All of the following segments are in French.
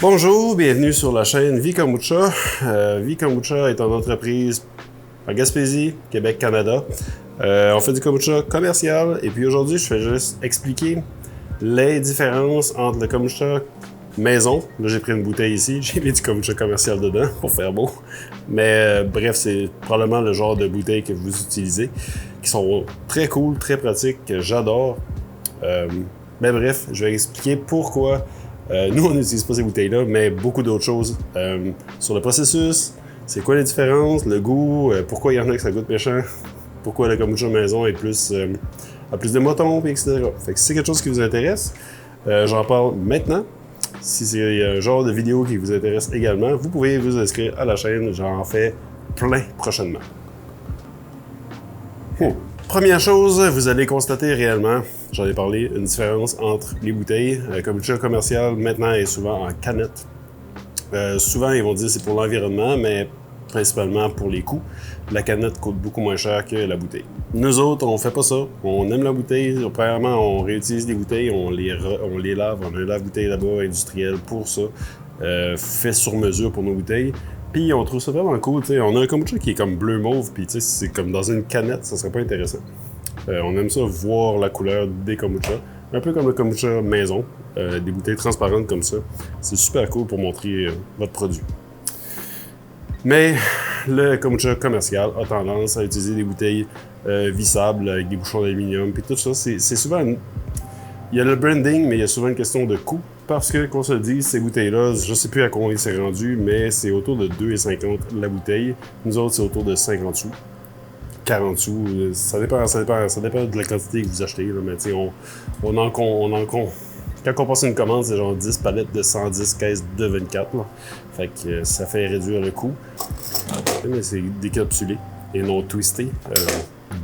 Bonjour, bienvenue sur la chaîne Vie Kombucha. Vie Kombucha est une entreprise en Gaspésie, Québec, Canada. On fait du kombucha commercial et puis aujourd'hui, je vais juste expliquer les différences entre le kombucha maison. Là, j'ai pris une bouteille ici, j'ai mis du kombucha commercial dedans pour faire beau. Mais bref, c'est probablement le genre de bouteille que vous utilisez, qui sont très cool, très pratiques, que j'adore. Mais bref, je vais expliquer pourquoi nous, on n'utilise pas ces bouteilles-là, mais beaucoup d'autres choses sur le processus. C'est quoi les différences, le goût, pourquoi il y en a que ça goûte méchant, pourquoi le kombucha maison est plus, a plus de motons, etc. Fait que si c'est quelque chose qui vous intéresse, j'en parle maintenant. Si c'est un genre de vidéo qui vous intéresse également, vous pouvez vous inscrire à la chaîne. J'en fais plein prochainement. Première chose, vous allez constater réellement, j'en ai parlé, une différence entre les bouteilles. Le kombucha commercial maintenant est souvent en canette. Souvent, ils vont dire que c'est pour l'environnement, mais principalement pour les coûts. La canette coûte beaucoup moins cher que la bouteille. Nous autres, on fait pas ça. On aime la bouteille. Premièrement, on réutilise les bouteilles, on les lave. On a un lave-bouteille là-bas industriel pour ça, fait sur mesure pour nos bouteilles. Puis on trouve ça vraiment cool, t'sais. On a un kombucha qui est comme bleu mauve, puis c'est comme dans une canette, ça serait pas intéressant. On aime ça voir la couleur des kombucha, un peu comme le kombucha maison, des bouteilles transparentes comme ça. C'est super cool pour montrer votre produit. Mais le kombucha commercial a tendance à utiliser des bouteilles vissables avec des bouchons d'aluminium, puis tout ça, c'est souvent... Il y a le branding, mais il y a souvent une question de coût. Parce que, qu'on se le dise, ces bouteilles-là, je ne sais plus à combien c'est rendu, mais c'est autour de 2,50 la bouteille. Nous autres, c'est autour de 50 sous. 40 sous, ça dépend de la quantité que vous achetez. Là, mais quand on passe une commande, c'est genre 10 palettes de 110 caisses de 24. Là. Fait que ça fait réduire le coût. Mais c'est décapsulé et non twisté.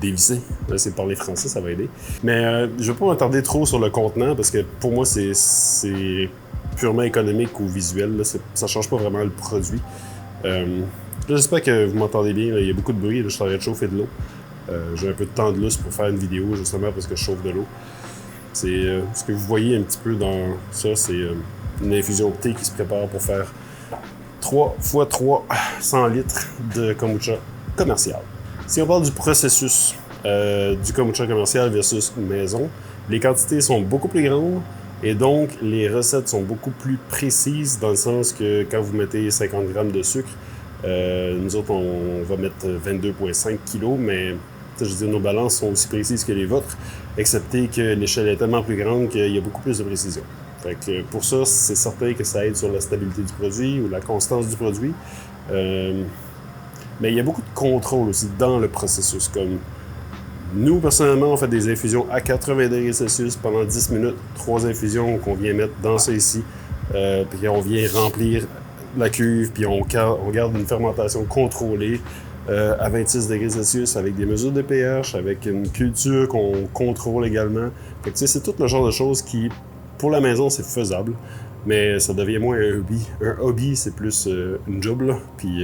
Dévissé. Là, c'est parler français, ça va aider. Mais je ne vais pas m'attarder trop sur le contenant parce que pour moi, c'est purement économique ou visuel. Là. Ça ne change pas vraiment le produit. J'espère que vous m'entendez bien. Là. Il y a beaucoup de bruit. Là. Je suis en train de chauffer de l'eau. J'ai un peu de temps de lousse pour faire une vidéo justement parce que je chauffe de l'eau. C'est ce que vous voyez un petit peu dans ça, c'est une infusion de thé qui se prépare pour faire 3 x 3 100 litres de kombucha commercial. Si on parle du processus du kombucha commercial versus maison, les quantités sont beaucoup plus grandes et donc les recettes sont beaucoup plus précises dans le sens que quand vous mettez 50 grammes de sucre, nous autres on va mettre 22,5 kg, mais je veux dire, nos balances sont aussi précises que les vôtres, excepté que l'échelle est tellement plus grande qu'il y a beaucoup plus de précision. Fait que pour ça, c'est certain que ça aide sur la stabilité du produit ou la constance du produit. Mais il y a beaucoup de contrôle aussi dans le processus. Comme nous, personnellement, on fait des infusions à 80 degrés Celsius pendant 10 minutes. 3 infusions qu'on vient mettre dans ça ici. Puis on vient remplir la cuve, puis on garde une fermentation contrôlée à 26 degrés Celsius avec des mesures de pH, avec une culture qu'on contrôle également. Fait que, c'est tout le genre de choses qui, pour la maison, c'est faisable. Mais ça devient moins un hobby. Un hobby, c'est plus une job, là. Puis...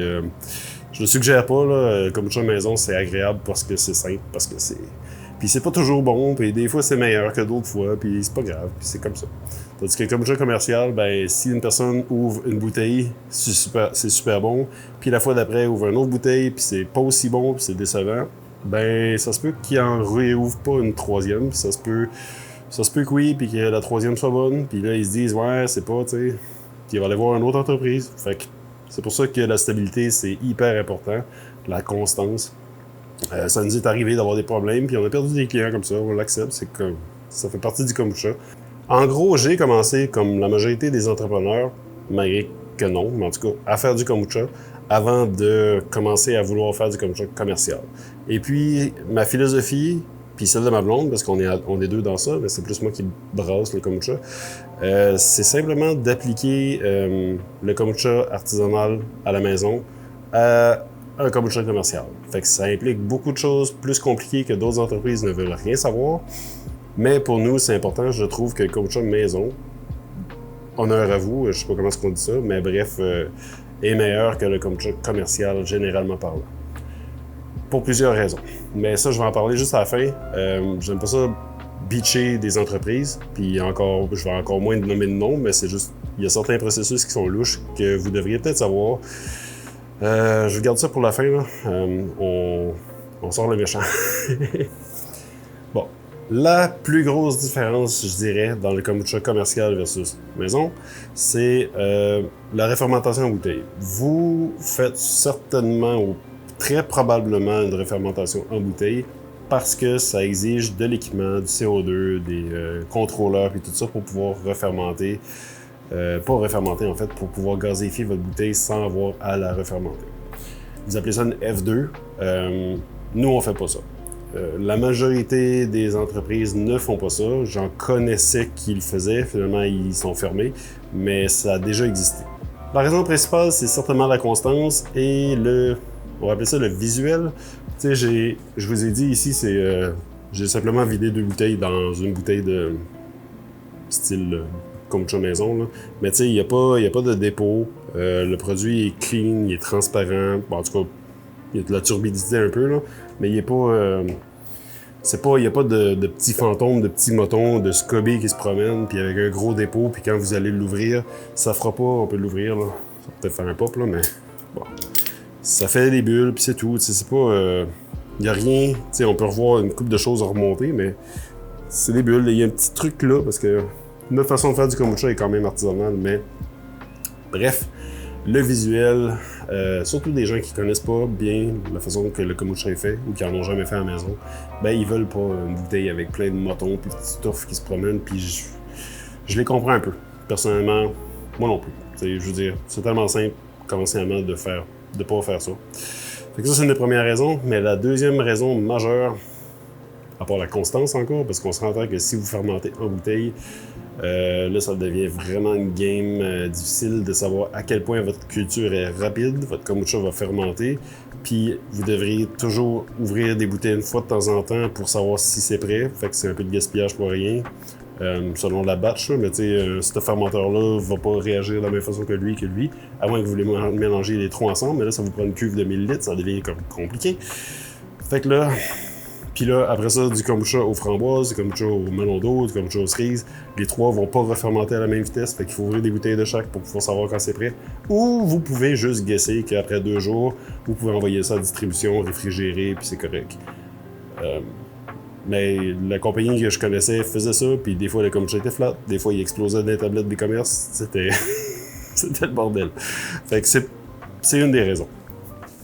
je ne suggère pas, là, kombucha maison, c'est agréable parce que c'est simple, parce que c'est... Puis c'est pas toujours bon, puis des fois c'est meilleur que d'autres fois, puis c'est pas grave, puis c'est comme ça. Tandis que le kombucha commercial, ben si une personne ouvre une bouteille, c'est super bon, puis la fois d'après ouvre une autre bouteille, puis c'est pas aussi bon, puis c'est décevant, ben ça se peut qu'il en réouvre pas une troisième, puis ça se peut que oui, puis que la troisième soit bonne, puis là ils se disent ouais, c'est pas, tu sais, puis ils vont aller voir une autre entreprise, fait que c'est pour ça que la stabilité, c'est hyper important, la constance. Ça nous est arrivé d'avoir des problèmes, puis on a perdu des clients comme ça, on l'accepte, c'est comme ça fait partie du kombucha. En gros, j'ai commencé, comme la majorité des entrepreneurs, malgré que non, mais en tout cas, à faire du kombucha avant de commencer à vouloir faire du kombucha commercial. Et puis, ma philosophie, puis celle de ma blonde, parce qu'on est deux dans ça, mais c'est plus moi qui brasse le kombucha, c'est simplement d'appliquer le kombucha artisanal à la maison à un kombucha commercial. Fait que ça implique beaucoup de choses plus compliquées que d'autres entreprises ne veulent rien savoir. Mais pour nous, c'est important, je trouve que le kombucha maison, honneur à vous, je sais pas comment on dit ça, mais bref, est meilleur que le kombucha commercial, généralement parlant. Pour plusieurs raisons. Mais ça, je vais en parler juste à la fin. J'aime pas ça bitcher des entreprises, puis je vais encore moins nommer de nom, mais c'est juste il y a certains processus qui sont louches que vous devriez peut-être savoir. Je garde ça pour la fin, là. On sort le méchant. Bon. La plus grosse différence, je dirais, dans le kombucha commercial versus maison, c'est la réfermentation en bouteille. Vous faites certainement ou très probablement une réfermentation en bouteille parce que ça exige de l'équipement, du CO2, des contrôleurs et tout ça pour pouvoir refermenter. Pas refermenter en fait, pour pouvoir gazéifier votre bouteille sans avoir à la refermenter. Vous appelez ça une F2. Nous, on fait pas ça. La majorité des entreprises ne font pas ça. J'en connaissais qui le faisaient. Finalement, ils sont fermés, mais ça a déjà existé. La raison principale, c'est certainement la constance et on va appeler ça le visuel. Tu sais, je vous ai dit ici, j'ai simplement vidé 2 bouteilles dans une bouteille de style kombucha maison. Là. Mais tu sais, il n'y a pas de dépôt. Le produit est clean, il est transparent. Bon, en tout cas, il y a de la turbidité un peu, là, mais il n'est pas... il n'y a pas de petits fantômes, de petits motons, de scobies qui se promènent, puis avec un gros dépôt, puis quand vous allez l'ouvrir, ça fera pas, on peut l'ouvrir, là. Ça va peut-être faire un pop, là, mais bon. Ça fait des bulles, puis c'est tout. C'est pas... il n'y a rien. T'sais, on peut revoir une couple de choses à remonter, mais c'est des bulles. Il y a un petit truc là, parce que notre façon de faire du kombucha est quand même artisanale, mais... Bref, le visuel, surtout des gens qui connaissent pas bien la façon que le kombucha est fait ou qui en ont jamais fait à la maison, ben ils veulent pas une bouteille avec plein de motons puis de petits touffes qui se promènent, puis je les comprends un peu. Personnellement, moi non plus. T'sais, je veux dire, c'est tellement simple commencièrement de pas faire ça. Fait que ça, c'est une des premières raisons, mais la deuxième raison majeure, à part la constance encore, parce qu'on se rend compte que si vous fermentez en bouteille, là, ça devient vraiment une game difficile de savoir à quel point votre culture est rapide, votre kombucha va fermenter, puis vous devriez toujours ouvrir des bouteilles une fois de temps en temps pour savoir si c'est prêt, fait que c'est un peu de gaspillage pour rien, selon la batch, là, mais tu sais, ce fermenteur-là va pas réagir de la même façon que lui, à moins que vous les mélangez les trois ensemble, mais là, ça vous prend une cuve de 1000 litres, ça devient comme compliqué. Fait que là... Puis là, après ça, du kombucha aux framboises, du kombucha au melon d'eau, du kombucha aux cerises, les trois vont pas refermenter à la même vitesse, fait qu'il faut ouvrir des bouteilles de chaque pour pouvoir savoir quand c'est prêt. Ou vous pouvez juste guesser qu'après 2 jours, vous pouvez envoyer ça à distribution, réfrigérer, puis c'est correct. Mais la compagnie que je connaissais faisait ça, puis des fois le kombucha était flat, des fois il explosait dans les tablettes des commerces, c'était le bordel. Fait que c'est une des raisons.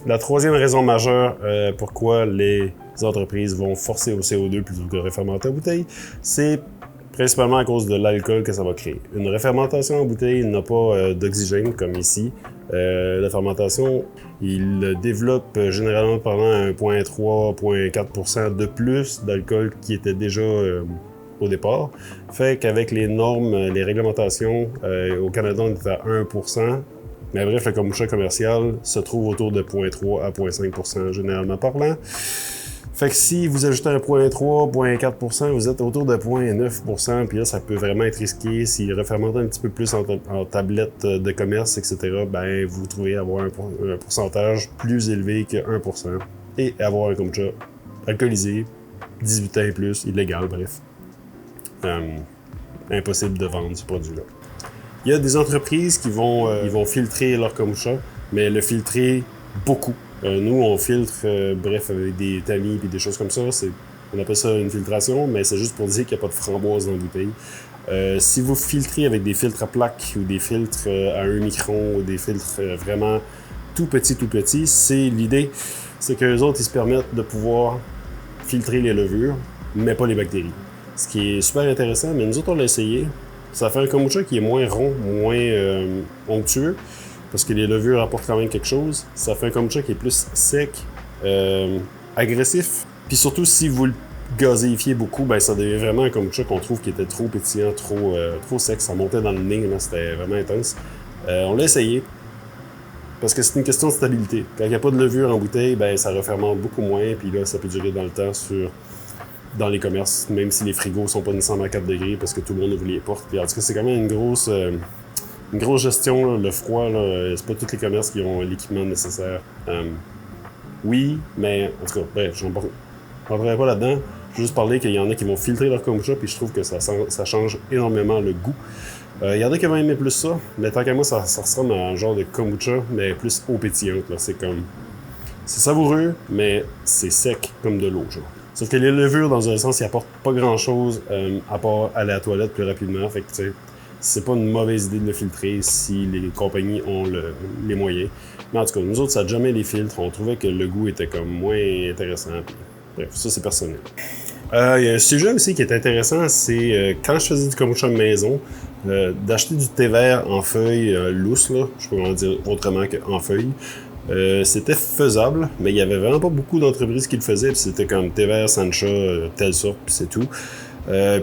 La troisième raison majeure pourquoi les entreprises vont forcer au CO2 plutôt que de réfermenter en bouteille, c'est principalement à cause de l'alcool que ça va créer. Une réfermentation en bouteille n'a pas d'oxygène comme ici. La fermentation, il développe généralement parlant 1,3-1,4% de plus d'alcool qui était déjà au départ. Fait qu'avec les normes, les réglementations, au Canada on est à 1%. Mais bref, le kombucha commercial se trouve autour de 0,3 à 0,5% généralement parlant. Fait que si vous ajoutez un 0,3, 0,4%, vous êtes autour de 0,9%, puis là, ça peut vraiment être risqué. S'il refermente un petit peu plus en tablette de commerce, etc., ben vous trouvez avoir un pourcentage plus élevé que 1%. Et avoir un kombucha alcoolisé, 18 ans et plus, illégal, bref. Impossible de vendre ce produit-là. Il y a des entreprises qui ils vont filtrer leur kombucha, mais le filtrer beaucoup. Nous, on filtre, bref, avec des tamis et des choses comme ça. On appelle ça une filtration, mais c'est juste pour dire qu'il n'y a pas de framboise dans la bouteille. Si vous filtrez avec des filtres à plaques ou des filtres à 1 micron ou des filtres vraiment tout petits, c'est l'idée, c'est qu'eux autres, ils se permettent de pouvoir filtrer les levures, mais pas les bactéries. Ce qui est super intéressant, mais nous autres, on l'a essayé. Ça fait un kombucha qui est moins rond, moins onctueux, parce que les levures apportent quand même quelque chose. Ça fait un kombucha qui est plus sec, agressif. Puis surtout, si vous le gazéifiez beaucoup, ben ça devient vraiment un kombucha qu'on trouve qui était trop pétillant, trop sec. Ça montait dans le nez, là, c'était vraiment intense. On l'a essayé, parce que c'est une question de stabilité. Quand il n'y a pas de levure en bouteille, ben ça refermente beaucoup moins, puis là, ça peut durer dans le temps dans les commerces, même si les frigos sont pas nécessairement à 4 degrés, parce que tout le monde ouvre les portes. Puis en tout cas, c'est quand même une grosse gestion, là, le froid, là, c'est pas tous les commerces qui ont l'équipement nécessaire. Oui, mais en tout cas, bref, je ne rentrerai pas là-dedans. Je veux juste parler qu'il y en a qui vont filtrer leur kombucha, puis je trouve que ça change énormément le goût. Il y en a qui vont aimer plus ça, mais tant qu'à moi, ça ressemble à un genre de kombucha, mais plus eau pétillante. C'est savoureux, mais c'est sec comme de l'eau, genre. Sauf que les levures, dans un sens, ils apportent pas grand-chose à part aller à la toilette plus rapidement. Fait que, tu sais, c'est pas une mauvaise idée de le filtrer si les compagnies ont les moyens. Mais en tout cas, nous autres, ça n'a jamais les filtres. On trouvait que le goût était comme moins intéressant. Puis, bref, ça, c'est personnel. Il y a un sujet aussi qui est intéressant, c'est quand je faisais du kombucha maison, d'acheter du thé vert en feuilles lousses, là, je peux en dire autrement qu'en feuilles. C'était faisable, mais il y avait vraiment pas beaucoup d'entreprises qui le faisaient, puis c'était comme thé vert, sancha, telle sorte, puis c'est tout.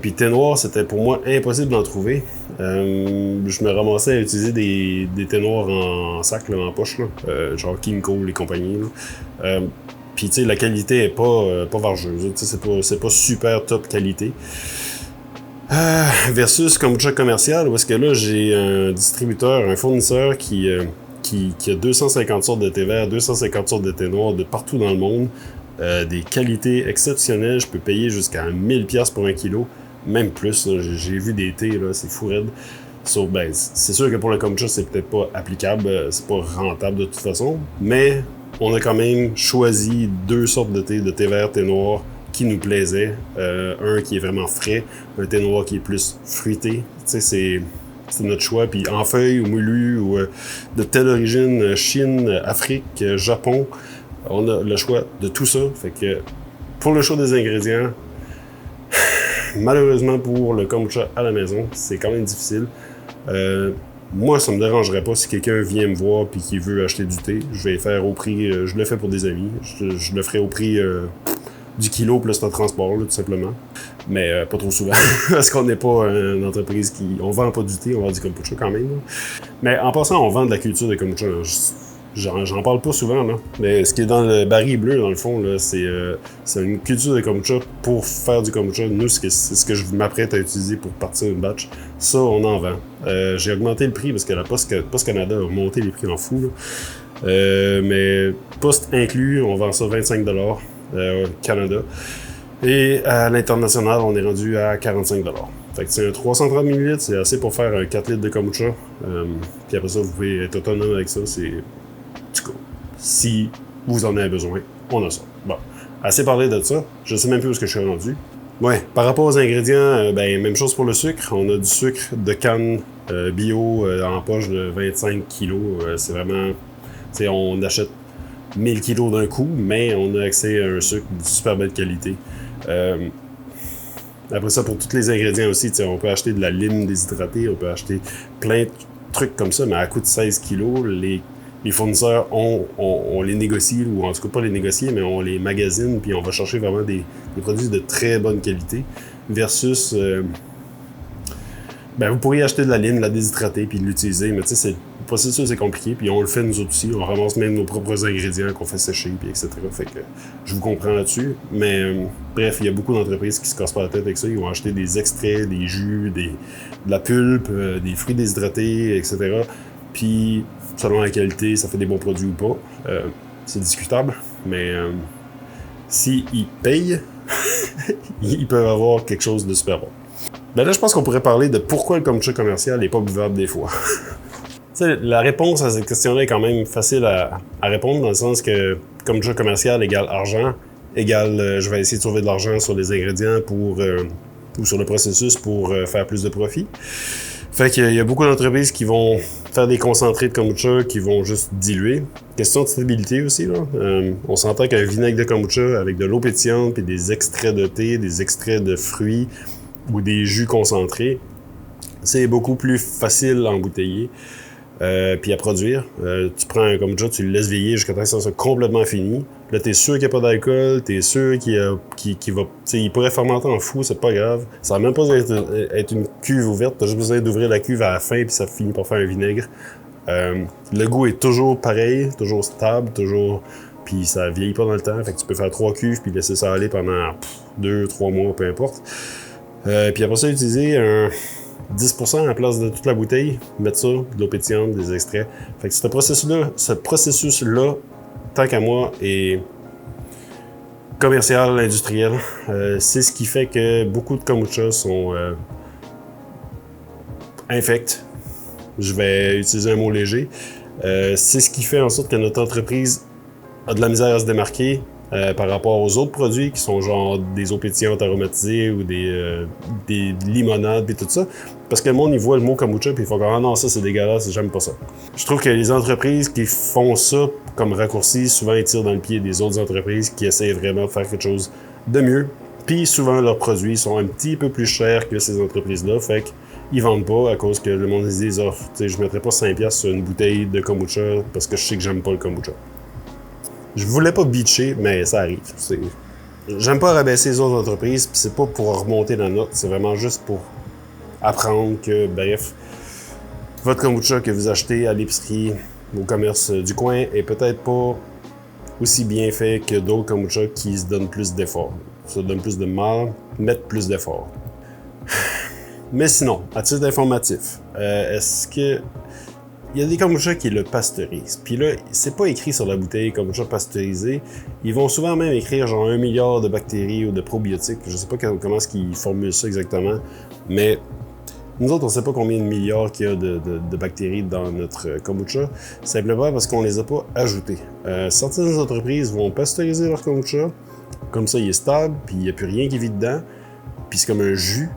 Puis thé noir, c'était pour moi impossible d'en trouver. Je me ramassais à utiliser des thés noirs en sac, là, en poche, là, genre Kinko, les compagnies. Puis tu sais, la qualité est pas vargeuse, c'est pas super top qualité. Versus kombucha commercial, où est-ce que là, j'ai un distributeur, un fournisseur qui a 250 sortes de thé vert, 250 sortes de thé noir de partout dans le monde. Des qualités exceptionnelles. Je peux payer jusqu'à 1000$ pour 1 kilo, même plus. J'ai vu des thés, là, c'est fou raide. Ben, c'est sûr que pour le kombucha, c'est peut-être pas applicable, c'est pas rentable de toute façon, mais on a quand même choisi 2 sortes de thé vert, thé noir, qui nous plaisaient. Un qui est vraiment frais, un thé noir qui est plus fruité. Tu sais, c'est notre choix. Puis en feuilles ou moulu ou de telle origine, Chine, Afrique, Japon, on a le choix de tout ça. Fait que pour le choix des ingrédients, malheureusement pour le kombucha à la maison, c'est quand même difficile. Moi, ça me dérangerait pas si quelqu'un vient me voir et qui veut acheter du thé. Je vais le faire au prix, je le fais pour des amis. Je le ferai au prix du kilo plus le transport, là, tout simplement. Mais pas trop souvent, parce qu'on n'est pas une entreprise on vend pas du thé, on vend du kombucha quand même. Là. Mais en passant, on vend de la culture de kombucha. J'en parle pas souvent, là. Mais ce qui est dans le baril bleu, dans le fond, là, c'est une culture de kombucha pour faire du kombucha. Nous, c'est ce que je m'apprête à utiliser pour partir une batch. Ça, on en vend. J'ai augmenté le prix parce que la Post Canada a monté les prix en fou, là. Mais Post inclus, on vend ça 25$ Canada. Et à l'international, on est rendu à 45$. Fait que c'est un 330 ml, c'est assez pour faire un 4 litres de kombucha. Puis après ça, vous pouvez être autonome avec ça. C'est du coup, si vous en avez besoin, on a ça. Bon, assez parlé de ça. Je sais même plus où je suis rendu. Ouais, par rapport aux ingrédients, ben même chose pour le sucre. On a du sucre de canne bio en poche de 25 kg. C'est vraiment, tu sais, on achète 1000 kg d'un coup, mais on a accès à un sucre de super belle qualité. Après ça, pour tous les ingrédients aussi, on peut acheter de la lime déshydratée, on peut acheter plein de trucs comme ça, mais à coût de 16 kg, les fournisseurs, on les négocie, ou en tout cas pas les négocier, mais on les magasine, puis on va chercher vraiment des produits de très bonne qualité, versus, ben vous pourriez acheter de la lime, la déshydrater, puis l'utiliser, mais tu sais, le processus c'est compliqué, puis on le fait nous autres aussi, on ramasse même nos propres ingrédients qu'on fait sécher, puis etc. Fait que je vous comprends là-dessus, mais bref, il y a beaucoup d'entreprises qui se cassent pas la tête avec ça, ils vont acheter des extraits, des jus, de la pulpe, des fruits déshydratés, etc. Puis, selon la qualité, ça fait des bons produits ou pas. C'est discutable, mais s'ils payent, ils peuvent avoir quelque chose de super bon. Ben là, je pense qu'on pourrait parler de pourquoi le kombucha commercial n'est pas buvable des fois. La réponse à cette question-là est quand même facile à répondre, dans le sens que kombucha commercial égale argent, égale je vais essayer de trouver de l'argent sur les ingrédients ou sur le processus pour faire plus de profit. Fait qu'il y a beaucoup d'entreprises qui vont faire des concentrés de kombucha qui vont juste diluer. Question de stabilité aussi, là. On s'entend qu'un vinaigre de kombucha avec de l'eau pétillante puis des extraits de thé, des extraits de fruits ou des jus concentrés, c'est beaucoup plus facile à embouteiller puis à produire. Tu prends un kombucha, tu le laisses vieillir jusqu'à temps que ça soit complètement fini. Là, t'es sûr qu'il n'y a pas d'alcool, t'es sûr qu'il va... il pourrait fermenter en fou, c'est pas grave. Ça va même pas être une cuve ouverte, t'as juste besoin d'ouvrir la cuve à la fin puis ça finit par faire un vinaigre. Le goût est toujours pareil, toujours stable, toujours... Puis ça vieillit pas dans le temps, fait que tu peux faire 3 cuves puis laisser ça aller pendant 2-3 mois, peu importe. Puis après ça, utiliser un 10% à la place de toute la bouteille, mettre ça, de l'eau pétillante, des extraits. Fait que ce processus-là, tant qu'à moi, est commercial, industriel. C'est ce qui fait que beaucoup de kombucha sont infecte. Je vais utiliser un mot léger. C'est ce qui fait en sorte que notre entreprise a de la misère à se démarquer par rapport aux autres produits qui sont genre des eaux pétillantes aromatisées ou des limonades et tout ça. Parce que le monde, il voit le mot kombucha puis ils font comme « Ah non, ça c'est dégueulasse, j'aime pas ça ». Je trouve que les entreprises qui font ça comme raccourci, souvent ils tirent dans le pied des autres entreprises qui essaient vraiment de faire quelque chose de mieux. Puis souvent, leurs produits sont un petit peu plus chers que ces entreprises-là, fait qu'ils vendent pas à cause que le monde se dit « Oh, je mettrais pas 5$ sur une bouteille de kombucha parce que je sais que j'aime pas le kombucha ». Je voulais pas bitcher, mais ça arrive. J'aime pas rabaisser les autres entreprises, puis c'est pas pour remonter la note, c'est vraiment juste pour apprendre que, bref, votre kombucha que vous achetez à l'épicerie, au commerce du coin, est peut-être pas aussi bien fait que d'autres kombucha qui se donnent plus d'efforts. Se donnent plus de mal, mettent plus d'efforts. Mais sinon, à titre informatif, est-ce que il y a des kombucha qui le pasteurisent. Puis là, c'est pas écrit sur la bouteille kombucha pasteurisé. Ils vont souvent même écrire genre 1 milliard de bactéries ou de probiotiques. Je sais pas comment est-ce qu'ils formulent ça exactement, mais nous autres, on sait pas combien de milliards qu'il y a de bactéries dans notre kombucha, simplement parce qu'on les a pas ajoutées. Certaines entreprises vont pasteuriser leur kombucha, comme ça il est stable, puis il n'y a plus rien qui vit dedans. Puis c'est comme un jus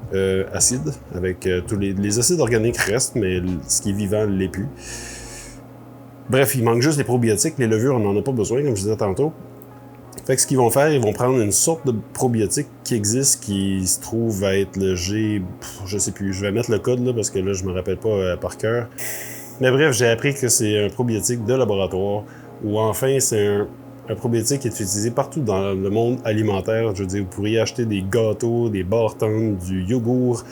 acide, avec tous les acides organiques restent, mais ce qui est vivant ne l'est plus. Bref, il manque juste les probiotiques, les levures, on n'en a pas besoin, comme je disais tantôt. Fait que ce qu'ils vont faire, ils vont prendre une sorte de probiotique qui existe, qui se trouve à être le G... je sais plus, je vais mettre le code là, parce que là, je me rappelle pas par cœur. Mais bref, j'ai appris que c'est un probiotique de laboratoire, ou enfin, c'est un probiotique qui est utilisé partout dans le monde alimentaire. Je veux dire, vous pourriez acheter des gâteaux, des bartendes, du yogourt.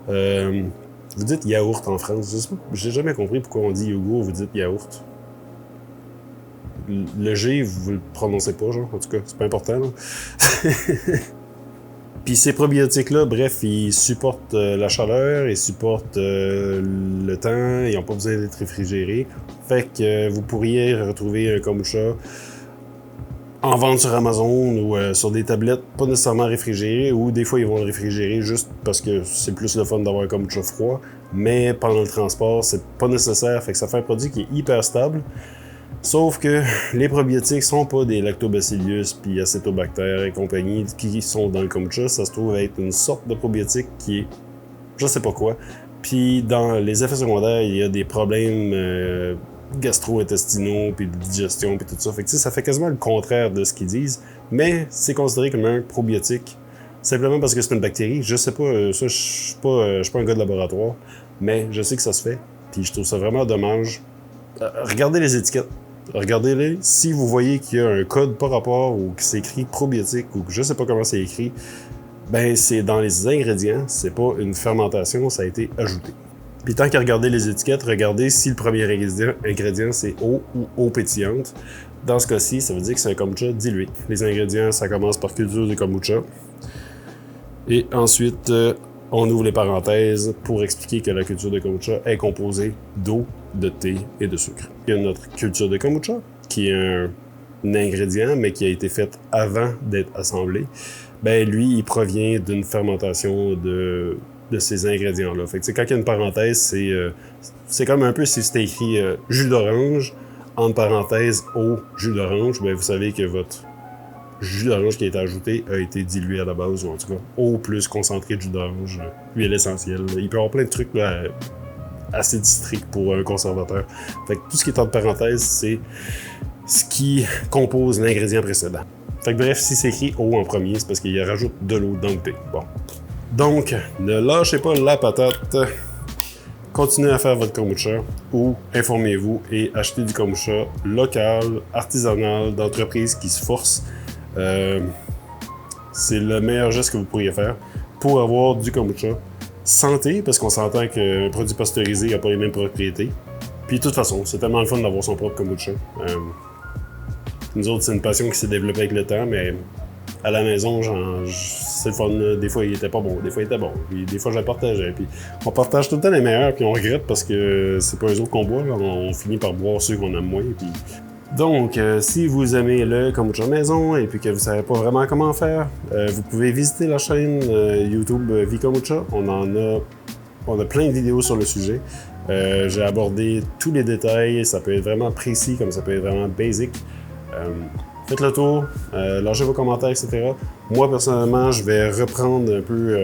Vous dites yaourt en France. Je sais pas, j'ai jamais compris pourquoi on dit yogourt, vous dites yaourt. Le G, vous le prononcez pas, genre. En tout cas, c'est pas important, là. Puis ces probiotiques-là, bref, ils supportent la chaleur, ils supportent le temps, ils n'ont pas besoin d'être réfrigérés. Fait que vous pourriez retrouver un kombucha en vente sur Amazon ou sur des tablettes pas nécessairement réfrigérées, ou des fois ils vont le réfrigérer juste parce que c'est plus le fun d'avoir un kombucha froid, mais pendant le transport, c'est pas nécessaire, fait que ça fait un produit qui est hyper stable. Sauf que les probiotiques sont pas des lactobacillus puis acétobactères et compagnie qui sont dans le kombucha, ça se trouve être une sorte de probiotique qui est je sais pas quoi. Puis dans les effets secondaires, il y a des problèmes gastro-intestinaux, puis de digestion, puis tout ça. Fait que ça fait quasiment le contraire de ce qu'ils disent, mais c'est considéré comme un probiotique, simplement parce que c'est une bactérie. Je sais pas, ça, je suis pas un gars de laboratoire, mais je sais que ça se fait, puis je trouve ça vraiment dommage. Regardez les étiquettes. Regardez-les. Si vous voyez qu'il y a un code par rapport ou que c'est écrit probiotique ou que je sais pas comment c'est écrit, ben c'est dans les ingrédients, c'est pas une fermentation, ça a été ajouté. Puis tant qu'à regarder les étiquettes, regardez si le premier ingrédient c'est eau ou eau pétillante. Dans ce cas-ci, ça veut dire que c'est un kombucha dilué. Les ingrédients, ça commence par culture de kombucha. Et ensuite, on ouvre les parenthèses pour expliquer que la culture de kombucha est composée d'eau, de thé et de sucre. Il y a notre culture de kombucha, qui est un ingrédient, mais qui a été fait avant d'être assemblé. Ben lui, il provient d'une fermentation de ces ingrédients-là. Fait que quand il y a une parenthèse, c'est comme un peu si c'était écrit jus d'orange, entre parenthèses eau, jus d'orange, ben vous savez que votre jus d'orange qui a été ajouté a été dilué à la base, ou en tout cas, eau plus concentré de jus d'orange, huile essentielle. Il peut y avoir plein de trucs là, assez districts pour un conservateur. Fait que tout ce qui est entre parenthèses, c'est ce qui compose l'ingrédient précédent. Fait que bref, si c'est écrit eau en premier, c'est parce qu'il rajoute de l'eau dans le thé. Bon. Donc, ne lâchez pas la patate. Continuez à faire votre kombucha ou informez-vous et achetez du kombucha local, artisanal, d'entreprises qui se forcent. C'est le meilleur geste que vous pourriez faire pour avoir du kombucha santé, parce qu'on s'entend qu'un produit pasteurisé n'a pas les mêmes propriétés. Puis de toute façon, c'est tellement le fun d'avoir son propre kombucha. Nous autres, c'est une passion qui s'est développée avec le temps, mais à la maison, c'est le fun. Des fois, il était pas bon, des fois, il était bon. Puis des fois, je le partageais. Puis on partage tout le temps les meilleurs, puis on regrette parce que c'est pas eux autres qu'on boit. Là. On finit par boire ceux qu'on aime moins. Puis... Donc, si vous aimez le kombucha maison et puis que vous savez pas vraiment comment faire, vous pouvez visiter la chaîne YouTube Vikombucha. On en a On a plein de vidéos sur le sujet. J'ai abordé tous les détails. Ça peut être vraiment précis comme ça peut être vraiment basic. Faites le tour, lâchez vos commentaires, etc. Moi, personnellement, je vais reprendre un peu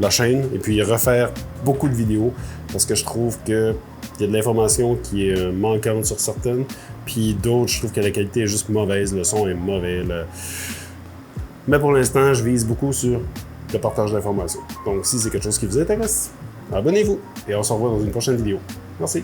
la chaîne et puis refaire beaucoup de vidéos parce que je trouve qu'il y a de l'information qui est manquante sur certaines, puis d'autres, je trouve que la qualité est juste mauvaise, le son est mauvais. Mais pour l'instant, je vise beaucoup sur le partage d'informations. Donc, si c'est quelque chose qui vous intéresse, abonnez-vous et on se revoit dans une prochaine vidéo. Merci.